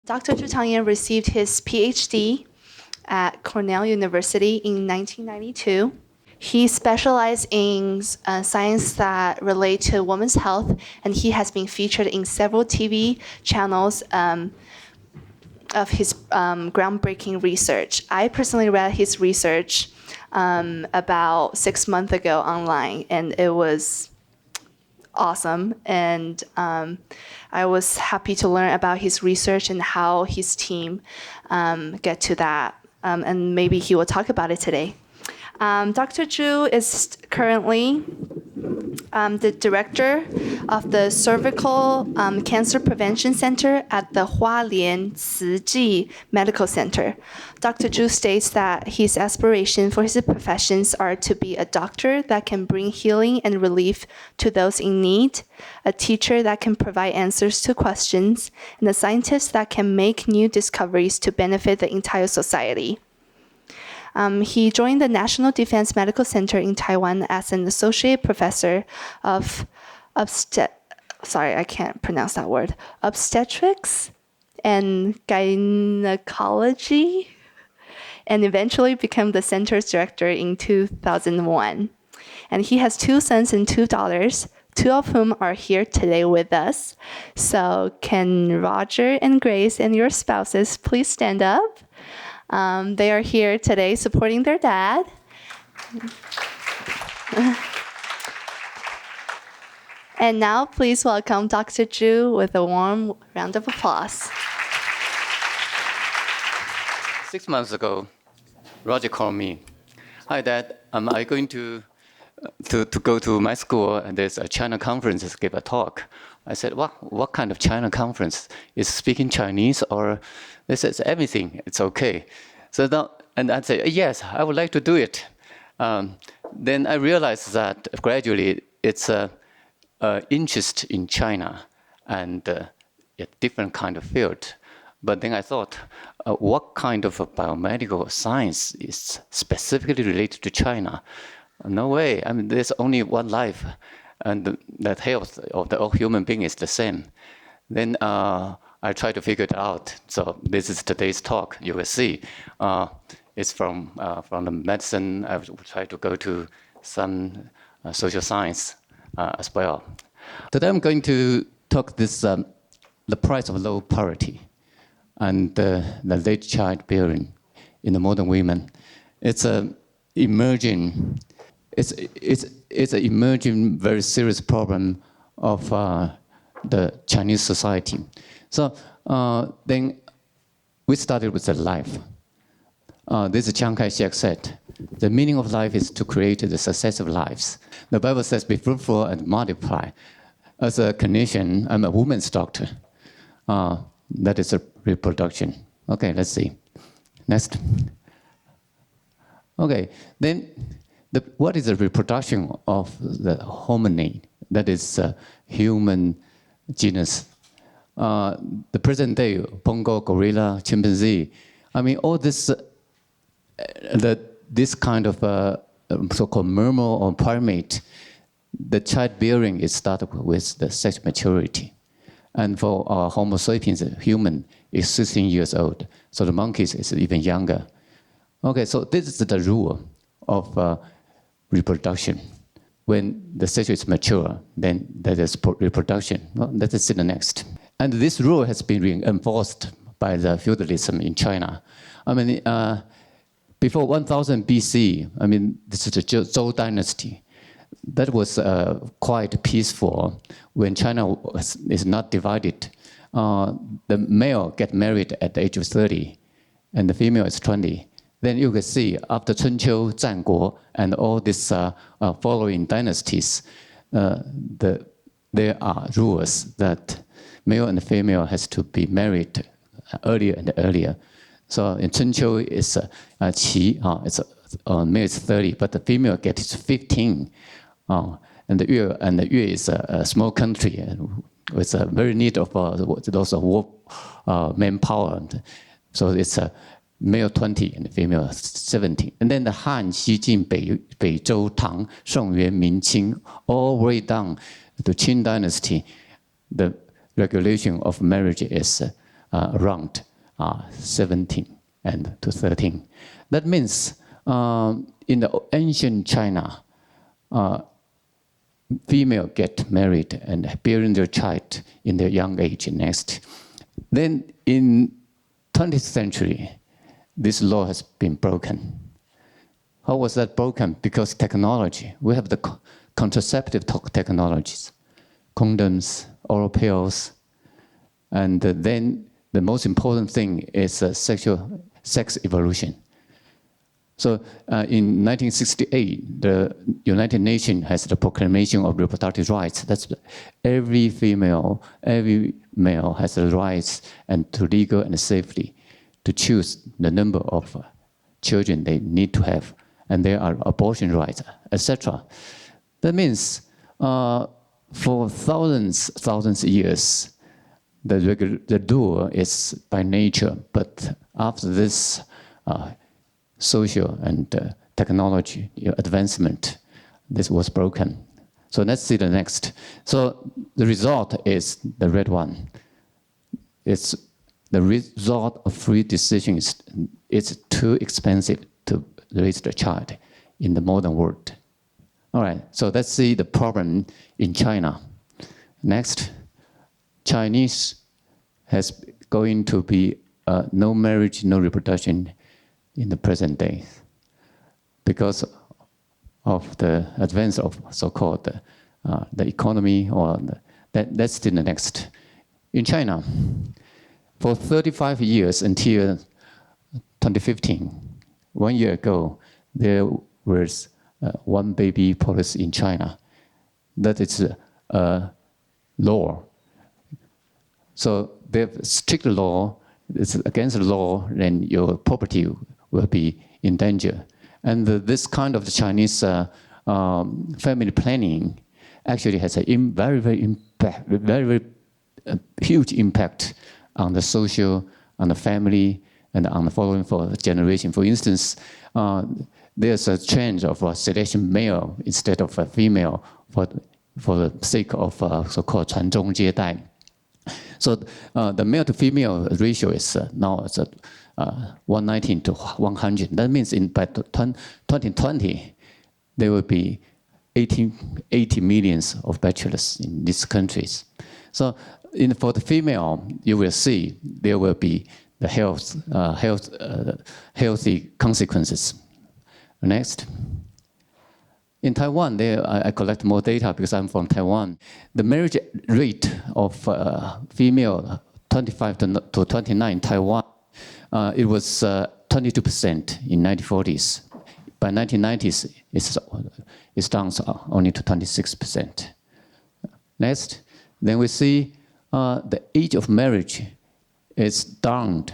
Dr. Chu Tang Yuan received his PhD at Cornell University in 1992. He specialized in science that relate to women's health, and he has been featured in several TV channels of his groundbreaking research. I personally read his research about 6 months ago online, and it was awesome. And I was happy to learn about his research and how his team get to that. And maybe he will talk about it today. Dr. Chu is currently the director of the Cervical Cancer Prevention Center at the Hualien Ciji Medical Center. Dr. Chu states that his aspiration for his professions are to be a doctor that can bring healing and relief to those in need, a teacher that can provide answers to questions, and a scientist that can make new discoveries to benefit the entire society. He joined the National Defense Medical Center in Taiwan as an associate professor of obstetrics and gynecology, and eventually became the center's director in 2001. And he has 2 sons and 2 daughters, 2 of whom are here today with us. So can Roger and Grace and your spouses please stand up? They are here today supporting their dad. And now please welcome Dr. Chu with a warm round of applause. 6 months ago, Roger called me. Hi, Dad. Am I going to go to my school and there's a China conference to give a talk? I said, what kind of China conference? Is speaking Chinese or this is everything? It's okay. So now, and I said, yes, I would like to do it. Then I realized that gradually it's a interest in China and a different kind of field. But then I thought, what kind of a biomedical science is specifically related to China? No way. I mean, there's only one life, and the health of the all human being is the same. Then I tried to figure it out. So this is today's talk. You will see. It's from the medicine. I will try to go to some social science as well. Today I'm going to talk this the price of low poverty and the late childbearing in the modern women. It's a emerging. It's an emerging, very serious problem of the Chinese society. So then we started with the life. This is Chiang Kai-shek said, the meaning of life is to create the successive lives. The Bible says, be fruitful and multiply. As a clinician, I'm a woman's doctor. That is a reproduction. Okay, let's see. Next. Okay, then what is the reproduction of the hominid? That is human genus. The present day, bongo, gorilla, chimpanzee. I mean, all this, this kind of so-called mammal or primate, the childbearing is started with the sex maturity. And for Homo sapiens, human is 16 years old. So the monkeys is even younger. Okay, so this is the rule of reproduction. When the sexual is mature, then that is reproduction. Well, let us see the next. And this rule has been reinforced by the feudalism in China. I mean, before 1000 BC, I mean, this is the Zhou dynasty. That was quite peaceful when China is not divided. The male get married at the age of 30, and the female is 20. Then you can see after Chunqiu, Zhanguo, and all these following dynasties, there are rules that male and female has to be married earlier and earlier. So in Chunqiu, it's qi, it's male is 30, but the female gets 15. And the Yue is a small country with a very need of those war manpower. So it's a male 20 and female 17. And then the Han, Xi, Jin, Beizhou, Tang, Sheng, Yuan, Ming, Qing, all the way down to Qing dynasty, the regulation of marriage is around 17 and to 13. That means in the ancient China, female get married and bearing their child in their young age next. Then in 20th century, this law has been broken. How was that broken? Because technology. We have the contraceptive technologies, condoms, oral pills, and then the most important thing is sex evolution. So in 1968, the United Nations has the Proclamation of Reproductive Rights. That's every female, every male has the rights and to legal and safely to choose the number of children they need to have, and there are abortion rights, etc. That means for thousands of years, the law is by nature, but after this social and technology advancement, this was broken. So let's see the next. So the result is the red one. It's the result of free decision it's too expensive to raise the child in the modern world. All right, so let's see the problem in China. Next, Chinese has going to be no marriage, no reproduction in the present day because of the advance of so-called the economy or that's still the next. In China, for 35 years until 2015, 1 year ago, there was one baby policy in China. That is a law. So they have strict law. It's against the law, then your property will be in danger. And this kind of the Chinese family planning actually has a very huge impact on the social, on the family, and on the following generation. For instance, there's a trend of selection male instead of a female for the sake of so-called 传宗接代. So the male to female ratio is now 119 to 100. That means by 2020, there will be 80 millions of bachelors in these countries. So for the female, you will see there will be the healthy consequences. Next. In Taiwan, I collect more data because I'm from Taiwan. The marriage rate of female 25 to 29 in Taiwan, it was 22% in 1940s. By 1990s, it's down only to 26%. Next, then we see the age of marriage is down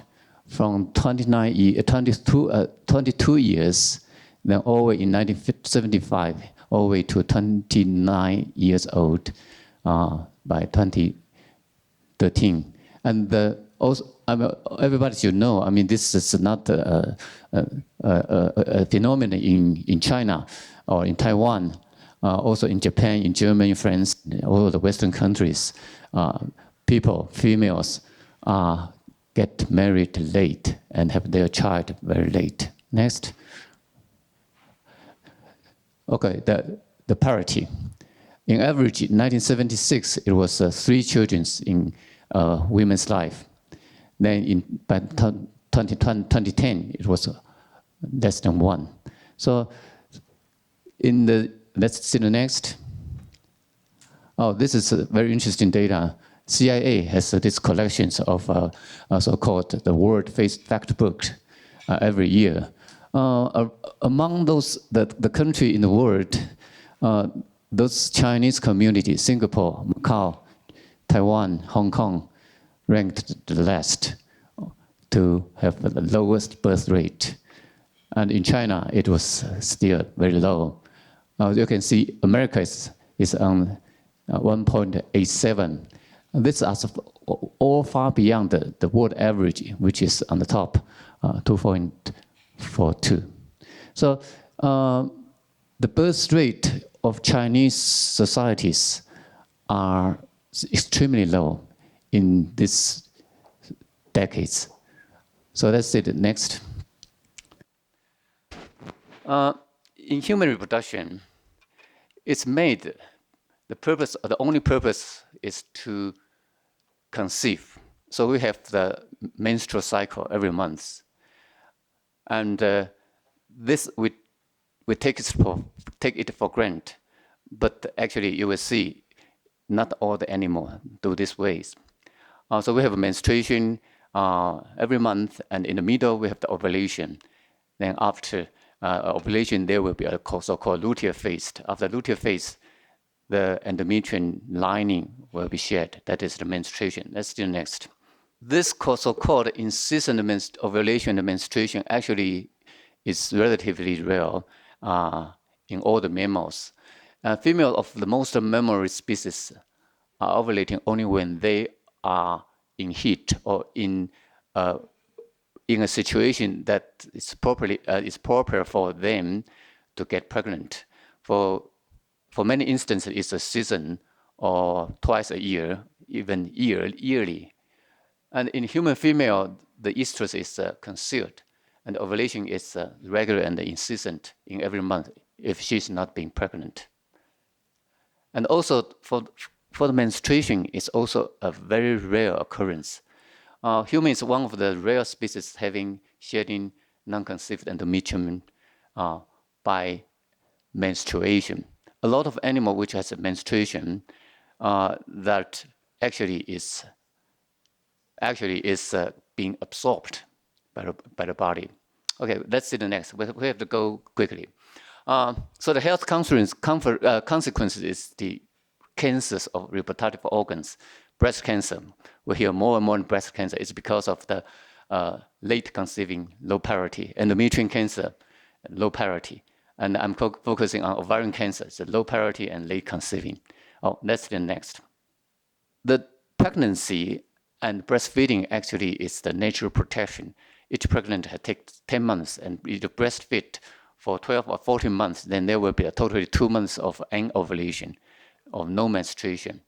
from 22 years, then all the way in 1975, all the way to 29 years old by 2013. And also, everybody should know, I mean, this is not a phenomenon in China or in Taiwan, also in Japan, in Germany, France, all the Western countries. Females get married late and have their child very late. Next. Okay, the parity. In average, in 1976, it was 3 children in women's life. Then by 2010, it was less than 1. So let's see the next. Oh, this is very interesting data. CIA has these collections of so-called the World Fact Book every year. Among those, the country in the world, those Chinese communities, Singapore, Macau, Taiwan, Hong Kong, ranked the last to have the lowest birth rate. And in China, it was still very low. You can see America is on 1.87. This is all far beyond the world average, which is on the top, 2.42. So the birth rate of Chinese societies are extremely low in this decades. So let's see the next. In human reproduction, it's made, the only purpose is to conceive. So we have the menstrual cycle every month. And this, we take it for granted. But actually, you will see, not all the animals do this ways. So we have a menstruation every month, and in the middle, we have the ovulation. Then after ovulation, there will be a so-called luteal phase. After luteal phase, the endometrium lining will be shed. That is the menstruation. Let's do next. This so-called incessant ovulation and menstruation actually is relatively rare in all the mammals. Females of the most mammal species are ovulating only when they are in heat or in a situation that is proper for them to get pregnant. For many instances, it's a season or twice a year, even yearly. And in human female, the estrus is concealed, and ovulation is regular and incessant in every month if she's not being pregnant. And also for the menstruation, it's also a very rare occurrence. Human is one of the rare species having shedding non-conceived endometrium by menstruation. A lot of animal which has a menstruation that actually is being absorbed by the body. Okay, let's see the next. We have to go quickly. So the health consequences is the cancers of reproductive organs. Breast cancer, we hear more and more breast cancer. It's because of the late conceiving, low parity. Endometrial cancer, low parity. And I'm focusing on ovarian cancer, so low parity and late conceiving. Oh, let's the next. The pregnancy and breastfeeding actually is the natural protection. Each pregnant takes 10 months, and if you breastfeed for 12 or 14 months, then there will be a totally 2 months of anovulation, of no menstruation.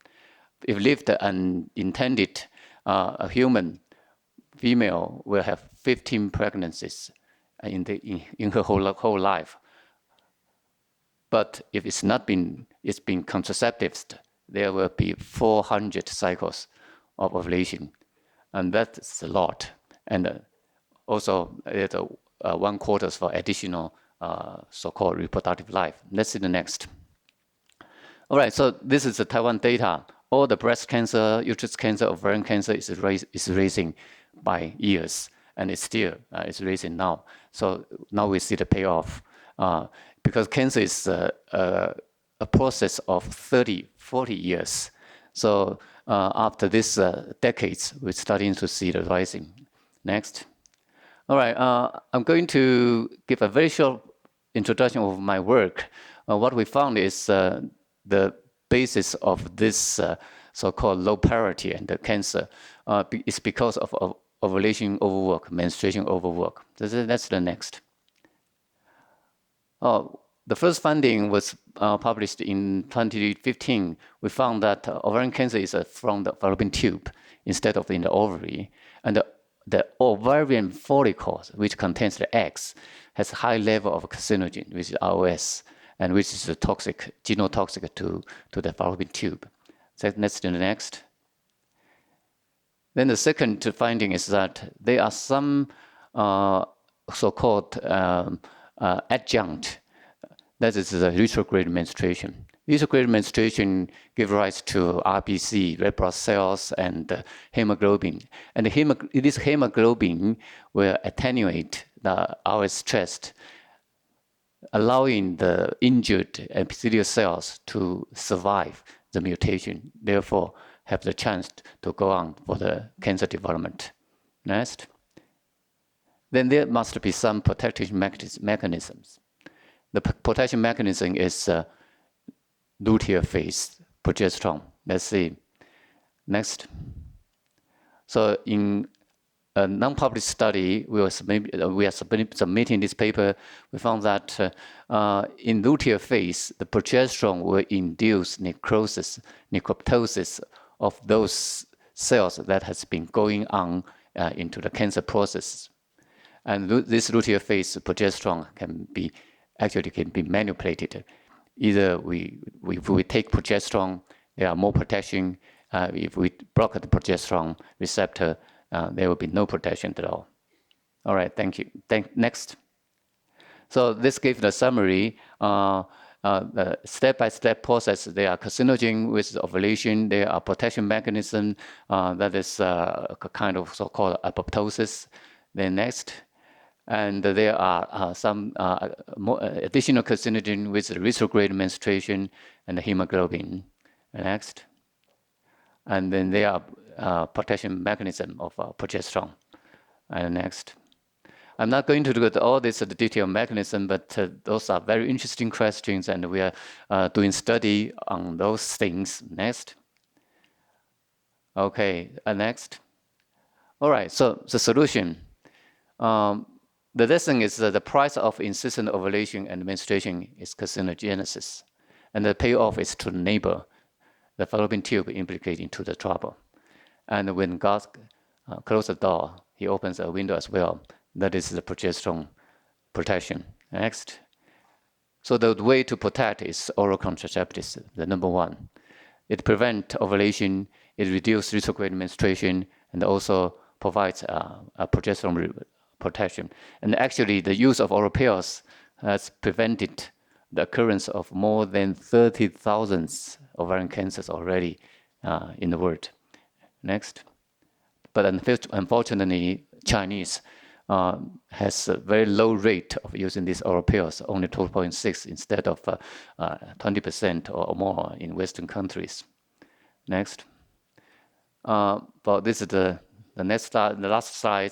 If left unintended, a human female will have 15 pregnancies in her whole life. But if it's been contraceptives, there will be 400 cycles of ovulation, and that's a lot. And also, it's 1/4 for additional so-called reproductive life. Let's see the next. All right, so this is the Taiwan data. All the breast cancer, uterus cancer, ovarian cancer is raising by years, and it's still is raising now. So now we see the payoff. Because cancer is a process of 30, 40 years. So after these decades, we're starting to see the rising. Next. All right, I'm going to give a very short introduction of my work. What we found is the basis of this so-called low parity and the cancer is because of ovulation overwork, menstruation overwork. That's the next. The first finding was published in 2015. We found that ovarian cancer is from the fallopian tube instead of in the ovary. And the ovarian follicles, which contains the eggs, has a high level of carcinogen, which is ROS, and which is toxic, genotoxic to the fallopian tube. So let's do the next. Then the second finding is that there are some so-called adjunct. That is the retrograde menstruation. Retrograde menstruation gives rise to RBC, red blood cells, and hemoglobin. And this hemoglobin will attenuate the RS stress, allowing the injured epithelial cells to survive the mutation, therefore have the chance to go on for the cancer development. Next. Then there must be some protective mechanisms. The protection mechanism is luteal phase progesterone. Let's see. Next. So in a non-published study, we are submitting this paper. We found that in luteal phase, the progesterone will induce necroptosis of those cells that has been going on into the cancer process. And this luteal phase progesterone can be manipulated. Either if we take progesterone, there are more protection. If we block the progesterone receptor, there will be no protection at all. All right, thank you. Next. So this gives the summary. The step-by-step process. There are carcinogen with ovulation. There are protection mechanism that is a kind of so-called apoptosis. Then next. And there are some more additional carcinogen with retrograde menstruation and the hemoglobin. Next. And then there are protection mechanism of progesterone. And next. I'm not going to go into all this detailed mechanism, but those are very interesting questions, and we are doing study on those things. Next. Okay, next. All right, so the solution. The lesson is that the price of insistent ovulation and menstruation is carcinogenesis, and the payoff is to the neighbor, the fallopian tube implicated into the trouble. And when God closes the door, he opens a window as well. That is the progesterone protection. Next. So the way to protect is oral contraceptives, the number one. It prevents ovulation, it reduces retrograde menstruation, and also provides a progesterone protection. And actually, the use of oral pills has prevented the occurrence of more than 30,000 ovarian cancers already in the world. Next. But unfortunately, Chinese has a very low rate of using these oral pills, only 12.6 instead of 20% or more in Western countries. Next. But this is the next slide, the last slide.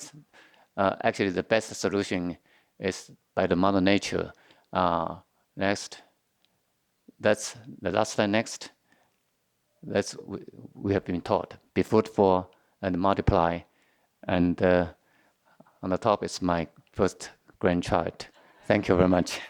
Actually, the best solution is by the Mother Nature. Next. That's the last slide. Next. That's we have been taught. Be fruitful and multiply. And on the top is my first grandchild. Thank you very much.